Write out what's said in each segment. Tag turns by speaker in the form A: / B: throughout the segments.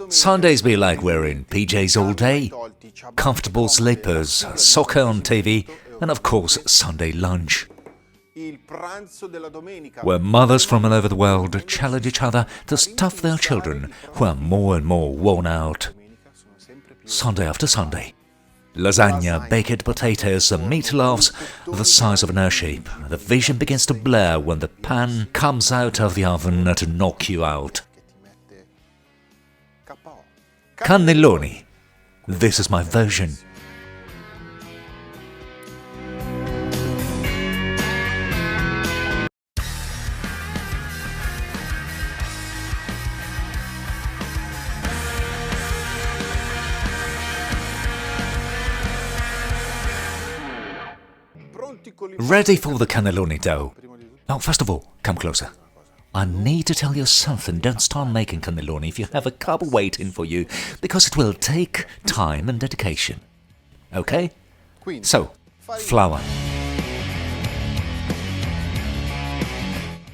A: Sundays be like wearing PJs all day, comfortable slippers, soccer on TV, and of course Sunday lunch, where mothers from all over the world challenge each other to stuff their children who are more and more worn out. Sunday after Sunday. Lasagna, baked potatoes, and meatloaves the size of an airship. The vision begins to blur when the pan comes out of the oven to knock you out. Cannelloni. This is my version. Ready for the cannelloni dough. Oh, first of all, come closer. I need to tell you something. Don't start making cannelloni if you have a couple waiting for you, because it will take time and dedication. Okay? So, flour.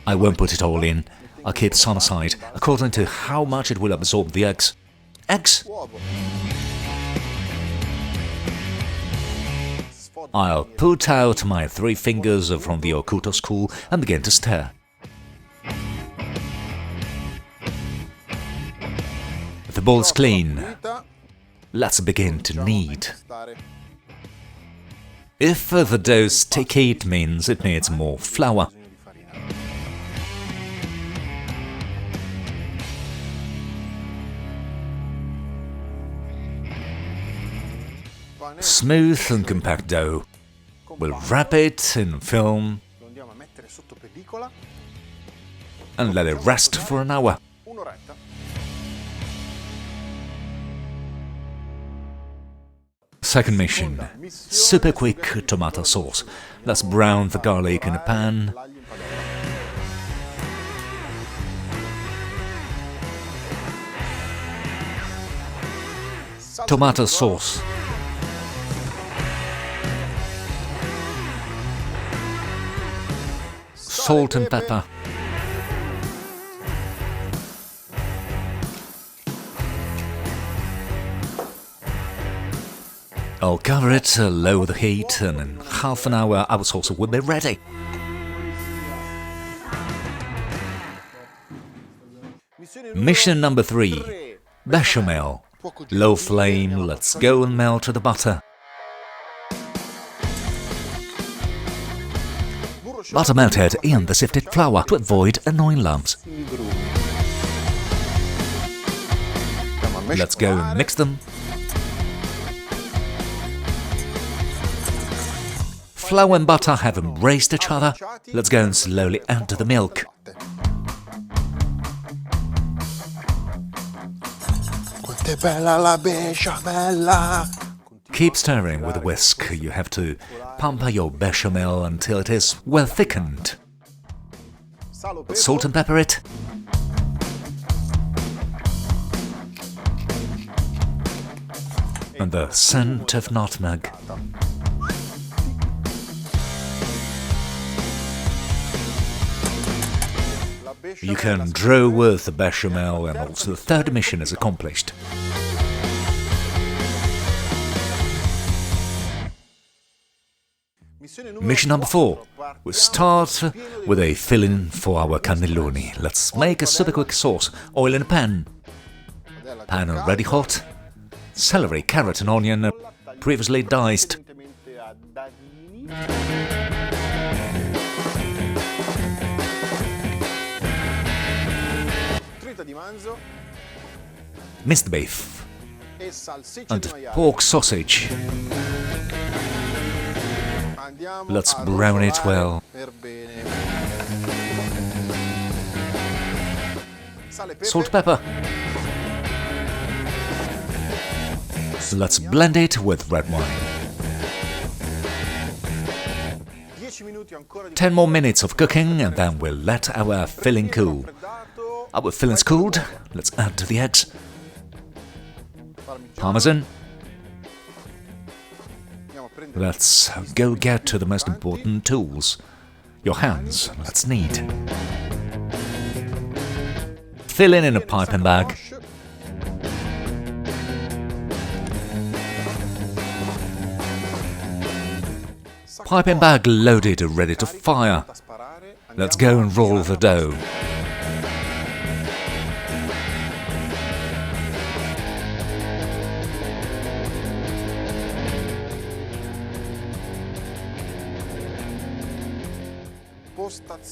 A: I won't put it all in. I'll keep some aside, according to how much it will absorb the eggs. Eggs? I'll put out my 3 fingers from the Occulto school and begin to stir. The bowl's clean. Let's begin to knead. If the dough's sticky, it means it needs more flour. Smooth and compact dough. We'll wrap it in film and let it rest for an hour. Second mission, super quick tomato sauce. Let's brown the garlic in a pan. Tomato sauce. Salt and pepper. I'll cover it, lower the heat, and in half an hour our sauce will be ready. Mission number 3, Bechamel. Low flame, let's go and melt the butter. Butter melted in the sifted flour to avoid annoying lumps. Let's go and mix them. Flour and butter have embraced each other. Let's go and slowly add the milk. Keep stirring with a whisk. You have to pump your bechamel until it is well thickened. Salt and pepper it. And the scent of nutmeg. You can draw with the bechamel, and also the third mission is accomplished. Mission number 4. We start with a filling for our cannelloni. Let's make a super quick sauce. Oil in a pan. Pan already hot. Celery, carrot and onion previously diced. Minced beef and pork sausage. Let's brown it well. Salt, pepper. Let's blend it with red wine. 10 more minutes of cooking and then we'll let our filling cool. Our filling's cooled, let's add the eggs. Parmesan. Let's go get to the most important tools. Your hands, let's knead. Fill in a piping bag. Piping bag loaded, ready to fire. Let's go and roll the dough.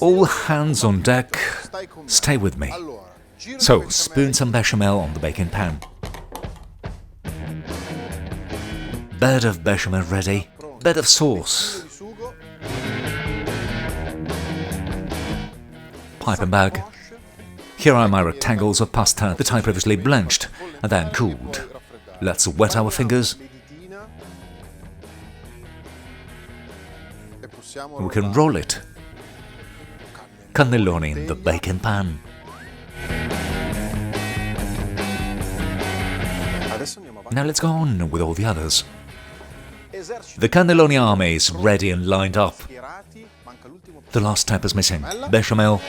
A: All hands on deck, stay with me. So, spoon some bechamel on the baking pan. Bed of bechamel ready, bed of sauce. Piping bag. Here are my rectangles of pasta that I previously blanched and then cooled. Let's wet our fingers. We can roll it. Cannelloni in the baking pan. Now let's go on with all the others. The cannelloni army is ready and lined up. The last step is missing. Bechamel.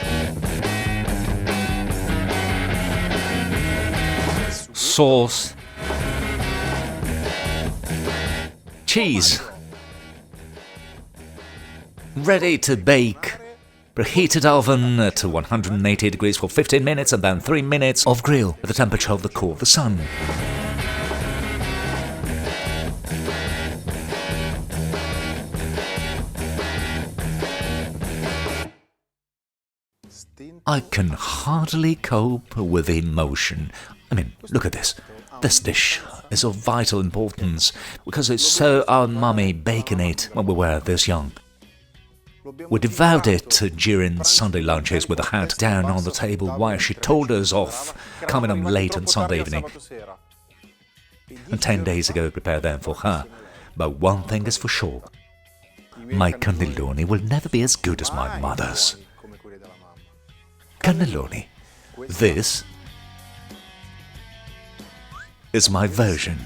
A: Sauce. Cheese. Ready to bake. Preheated oven at 180 degrees for 15 minutes and then 3 minutes of grill at the temperature of the core of the sun. I can hardly cope with the emotion. I mean, look at this. This dish is of vital importance because it's so our mummy baking it when we were this young. We devoured it during Sunday lunches with a hat down on the table while she told us off, coming home late on Sunday evening. And 10 days ago prepared them for her. But one thing is for sure, my cannelloni will never be as good as my mother's. Cannelloni. This is my version.